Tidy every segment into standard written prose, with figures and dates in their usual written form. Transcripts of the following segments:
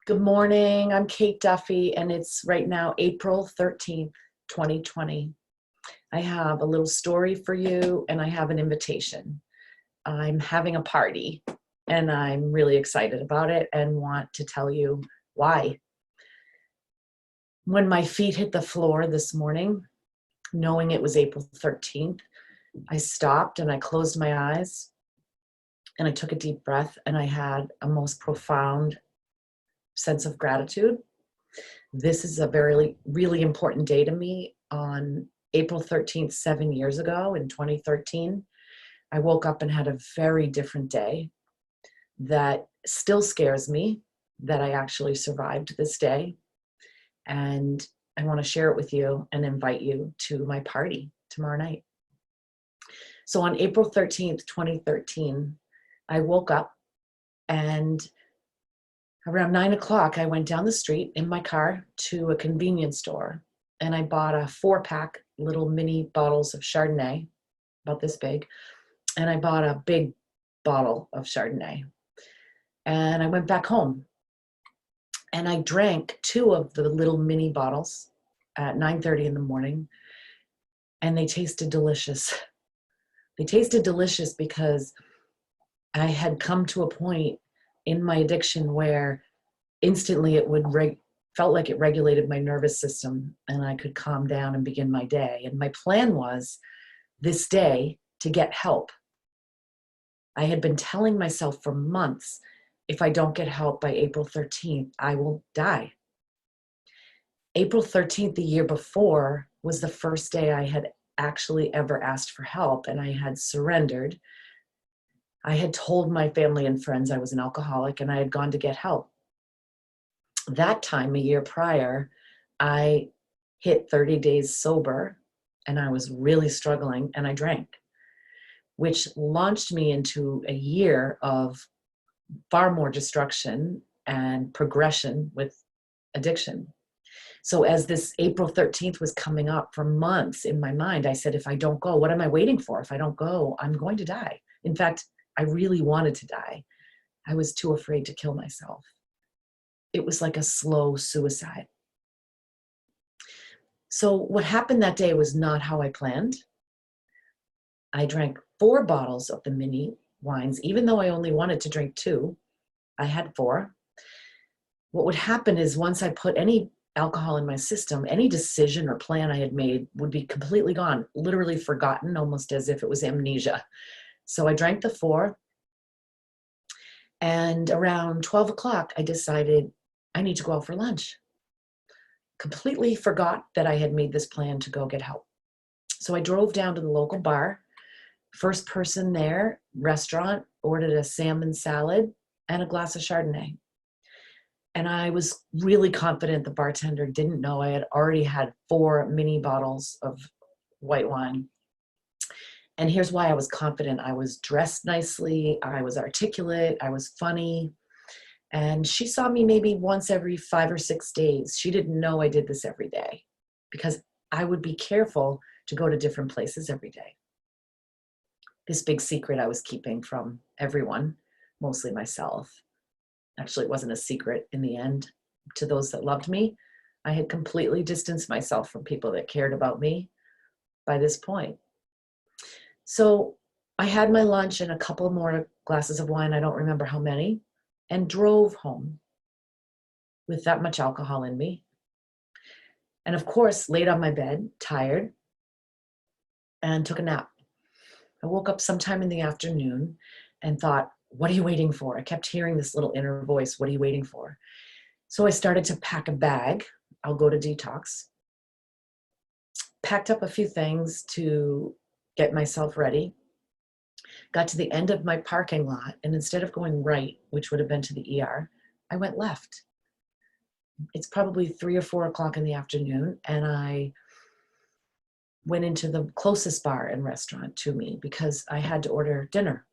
Good morning. I'm Kate Duffy, and it's right now April 13th, 2020. I have a little story for you, and I have an invitation. I'm having a party, and I'm really excited about it and want to tell you why. When my feet hit the floor this morning, knowing it was April 13th, I stopped and I closed my eyes and I took a deep breath, and I had a most profound sense of gratitude. This is a very, really important day to me. On April 13th, 7 years ago in 2013, I woke up and had a very different day that still scares me that I actually survived this day. And I want to share it with you and invite you to my party tomorrow night. So on April 13th, 2013, I woke up, and around 9 o'clock, I went down the street in my car to a convenience store, and I bought a 4-pack little mini bottles of Chardonnay, about this big, and I bought a big bottle of Chardonnay. And I went back home, and I drank 2 of the little mini bottles at 9:30 in the morning, and they tasted delicious. They tasted delicious because I had come to a point in my addiction where instantly it would felt like it regulated my nervous system, and I could calm down and begin my day. And my plan was this day to get help. I had been telling myself for months, if I don't get help by April 13th, I will die. April 13th, the year before, was the first day I had actually ever asked for help, and I had surrendered. I had told my family and friends I was an alcoholic, and I had gone to get help. That time, a year prior, I hit 30 days sober, and I was really struggling, and I drank, which launched me into a year of far more destruction and progression with addiction. So as this April 13th was coming up for months in my mind, I said, if I don't go, what am I waiting for? If I don't go, I'm going to die. In fact, I really wanted to die. I was too afraid to kill myself. It was like a slow suicide. So what happened that day was not how I planned. I drank 4 bottles of the mini wines, even though I only wanted to drink 2. I had 4. What would happen is once I put any alcohol in my system, any decision or plan I had made would be completely gone, literally forgotten, almost as if it was amnesia. So I drank the 4, and around 12 o'clock, I decided I need to go out for lunch. Completely forgot that I had made this plan to go get help. So I drove down to the local bar. First person there, restaurant, ordered a salmon salad and a glass of Chardonnay. And I was really confident the bartender didn't know I had already had 4 mini bottles of white wine. And here's why I was confident. I was dressed nicely, I was articulate, I was funny. And she saw me maybe once every 5 or 6 days. She didn't know I did this every day because I would be careful to go to different places every day. This big secret I was keeping from everyone, mostly myself. Actually, it wasn't a secret in the end to those that loved me. I had completely distanced myself from people that cared about me by this point. So I had my lunch and a couple more glasses of wine, I don't remember how many, and drove home with that much alcohol in me. And of course, laid on my bed, tired, and took a nap. I woke up sometime in the afternoon and thought, what are you waiting for? I kept hearing this little inner voice, what are you waiting for? So I started to pack a bag. I'll go to detox. Packed up a few things to get myself ready. Got to the end of my parking lot, and instead of going right, which would have been to the ER, I went left. It's probably 3 or 4 o'clock in the afternoon, and I went into the closest bar and restaurant to me because I had to order dinner.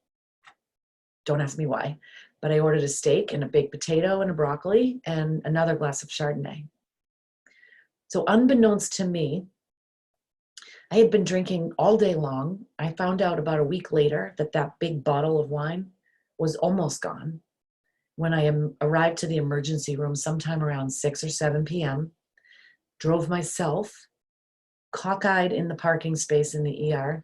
Don't ask me why, but I ordered a steak and a baked potato and a broccoli and another glass of Chardonnay. So unbeknownst to me, I had been drinking all day long. I found out about a week later that that big bottle of wine was almost gone. when I arrived to the emergency room sometime around 6 or 7 p.m., drove myself cockeyed in the parking space in the ER,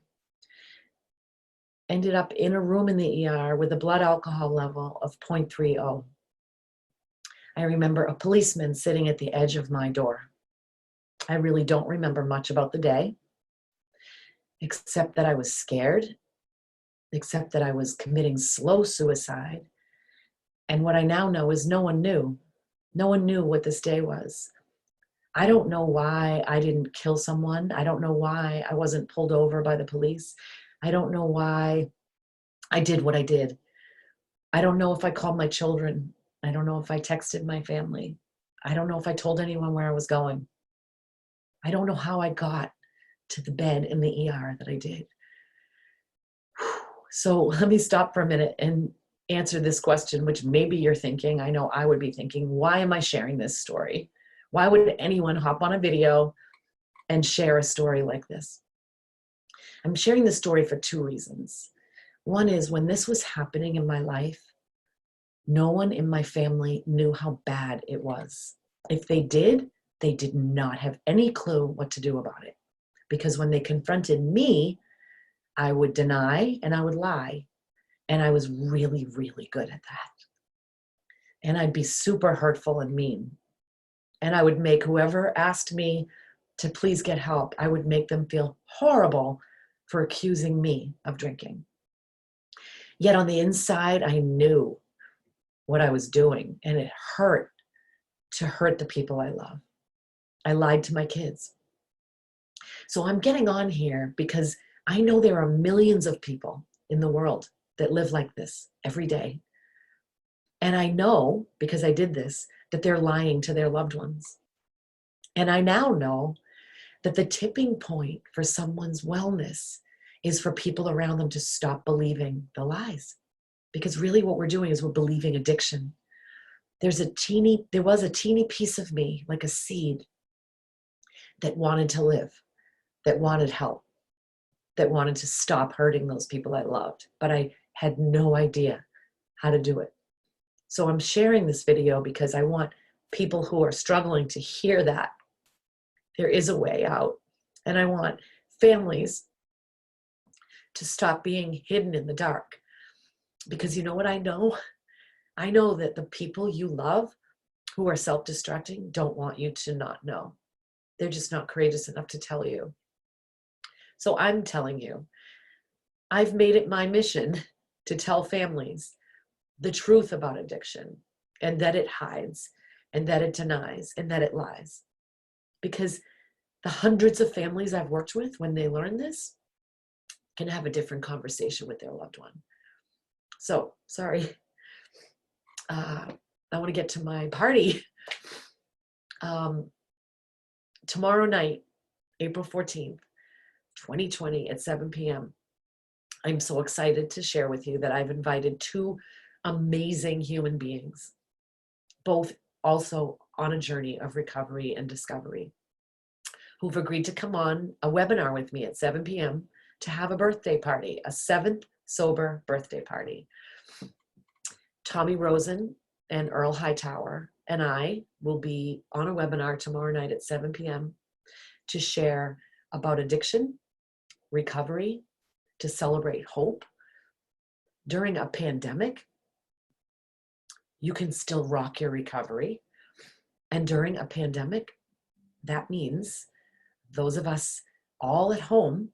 ended up in a room in the ER with a blood alcohol level of 0.30. I remember a policeman sitting at the edge of my door. I really don't remember much about the day, except that I was scared, except that I was committing slow suicide. And what I now know is no one knew. No one knew what this day was. I don't know why I didn't kill someone. I don't know why I wasn't pulled over by the police. I don't know why I did what I did. I don't know if I called my children. I don't know if I texted my family. I don't know if I told anyone where I was going. I don't know how I got to the bed in the ER that I did. So let me stop for a minute and answer this question, which maybe you're thinking, I know I would be thinking, why am I sharing this story? Why would anyone hop on a video and share a story like this? I'm sharing this story for two reasons. One is when this was happening in my life, no one in my family knew how bad it was. If they did not have any clue what to do about it. Because when they confronted me, I would deny and I would lie. And I was really, really good at that. And I'd be super hurtful and mean. And I would make whoever asked me to please get help, I would make them feel horrible for accusing me of drinking. Yet on the inside, I knew what I was doing, and it hurt to hurt the people I love. I lied to my kids. So I'm getting on here because I know there are millions of people in the world that live like this every day. And I know, because I did this, that they're lying to their loved ones. And I now know that the tipping point for someone's wellness is for people around them to stop believing the lies. Because really what we're doing is we're believing addiction. There was a teeny piece of me, like a seed, that wanted to live, that wanted help, that wanted to stop hurting those people I loved, but I had no idea how to do it. So I'm sharing this video because I want people who are struggling to hear that there is a way out. And I want families to stop being hidden in the dark. Because you know what I know? I know that the people you love who are self-destructing don't want you to not know. They're just not courageous enough to tell you. So I'm telling you, I've made it my mission to tell families the truth about addiction, and that it hides, and that it denies, and that it lies. Because the hundreds of families I've worked with, when they learn this, can have a different conversation with their loved one. So, sorry. I want to get to my party. Tomorrow night, April 14th, 2020 at 7 p.m. I'm so excited to share with you that I've invited two amazing human beings, both also on a journey of recovery and discovery, who've agreed to come on a webinar with me at 7 p.m. to have a birthday party, a 7th sober birthday party. Tommy Rosen and Earl Hightower and I will be on a webinar tomorrow night at 7 p.m. to share about addiction, recovery, to celebrate hope. During a pandemic, you can still rock your recovery. And during a pandemic, that means those of us all at home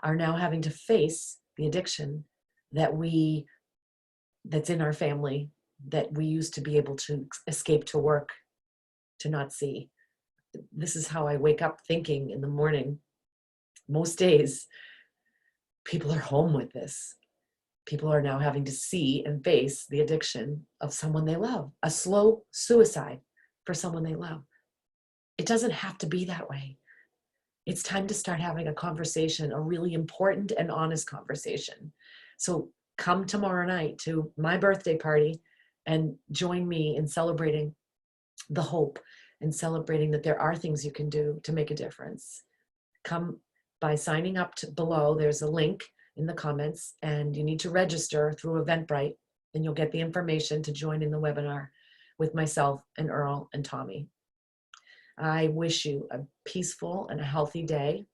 are now having to face the addiction that's in our family, that we used to be able to escape to work, to not see. This is how I wake up thinking in the morning. Most days, people are home with this. People are now having to see and face the addiction of someone they love, a slow suicide for someone they love. It doesn't have to be that way. It's time to start having a conversation, a really important and honest conversation. So come tomorrow night to my birthday party and join me in celebrating the hope and celebrating that there are things you can do to make a difference. Come by signing up below. There's a link in the comments, and you need to register through Eventbrite. and you'll get the information to join in the webinar with myself and Earl and Tommy. I wish you a peaceful and a healthy day,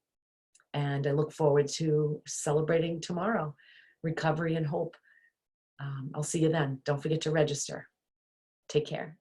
and I look forward to celebrating tomorrow, recovery and hope. I'll see you then. Don't forget to register. Take care.